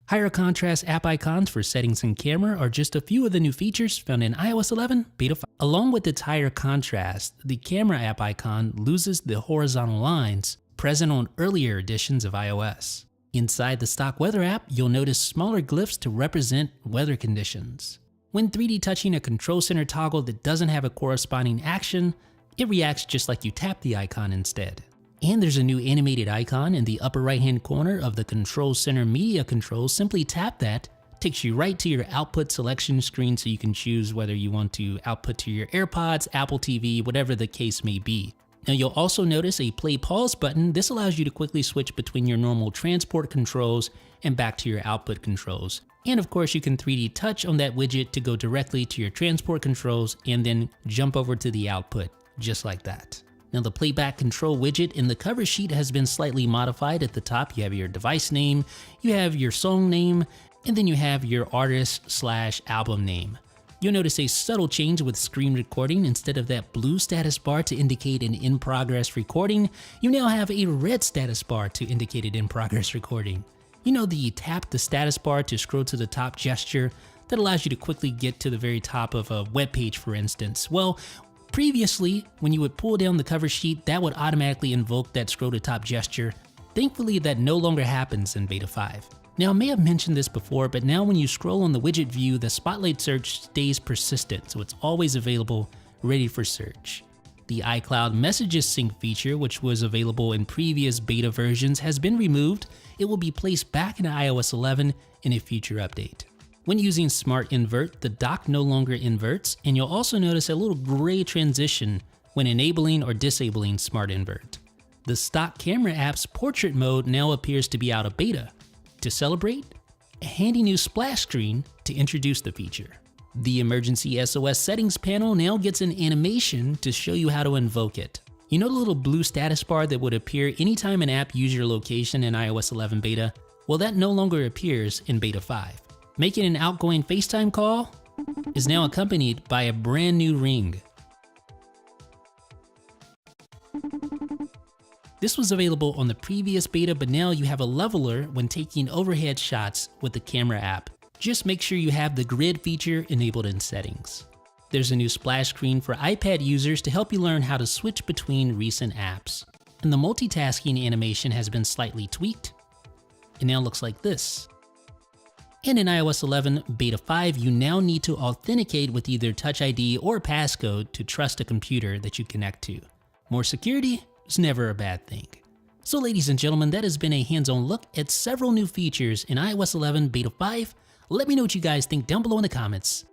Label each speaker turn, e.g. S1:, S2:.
S1: Higher contrast app icons for settings and camera are just a few of the new features found in iOS 11 Beta 5. Along with its higher contrast, the camera app icon loses the horizontal lines present on earlier editions of iOS. Inside the stock weather app, you'll notice smaller glyphs to represent weather conditions. When 3D touching a control center toggle that doesn't have a corresponding action, it reacts just like you tap the icon instead. And there's a new animated icon in the upper right hand corner of the control center media controls. Simply tap that, takes you right to your output selection screen so you can choose whether you want to output to your AirPods, Apple TV, whatever the case may be. Now you'll also notice a play pause button. This allows you to quickly switch between your normal transport controls and back to your output controls. And of course you can 3D touch on that widget to go directly to your transport controls and then jump over to the output, just like that. Now the playback control widget in the cover sheet has been slightly modified. At the top you have your device name, you have your song name, and then you have your artist/album name. You'll notice a subtle change with screen recording. Instead of that blue status bar to indicate an in-progress recording, you now have a red status bar to indicate an in-progress recording. You know the tap the status bar to scroll to the top gesture that allows you to quickly get to the very top of a web page, for instance. Well, previously, when you would pull down the cover sheet, that would automatically invoke that scroll to top gesture. Thankfully, that no longer happens in Beta 5. Now, I may have mentioned this before, but now when you scroll on the widget view, the spotlight search stays persistent, so it's always available, ready for search. The iCloud Messages Sync feature, which was available in previous beta versions, has been removed. It will be placed back in iOS 11 in a future update. When using Smart Invert, the dock no longer inverts, and you'll also notice a little gray transition when enabling or disabling Smart Invert. The stock camera app's portrait mode now appears to be out of beta. To celebrate, a handy new splash screen to introduce the feature. The emergency SOS settings panel now gets an animation to show you how to invoke it. You know the little blue status bar that would appear anytime an app used your location in iOS 11 beta? Well, that no longer appears in Beta 5. Making an outgoing FaceTime call is now accompanied by a brand new ring. This was available on the previous beta, but now you have a leveler when taking overhead shots with the camera app. Just make sure you have the grid feature enabled in settings. There's a new splash screen for iPad users to help you learn how to switch between recent apps. And the multitasking animation has been slightly tweaked. It now looks like this. And in iOS 11 Beta 5, you now need to authenticate with either Touch ID or passcode to trust a computer that you connect to. More security is never a bad thing. So ladies and gentlemen, that has been a hands-on look at several new features in iOS 11 Beta 5. Let me know what you guys think down below in the comments.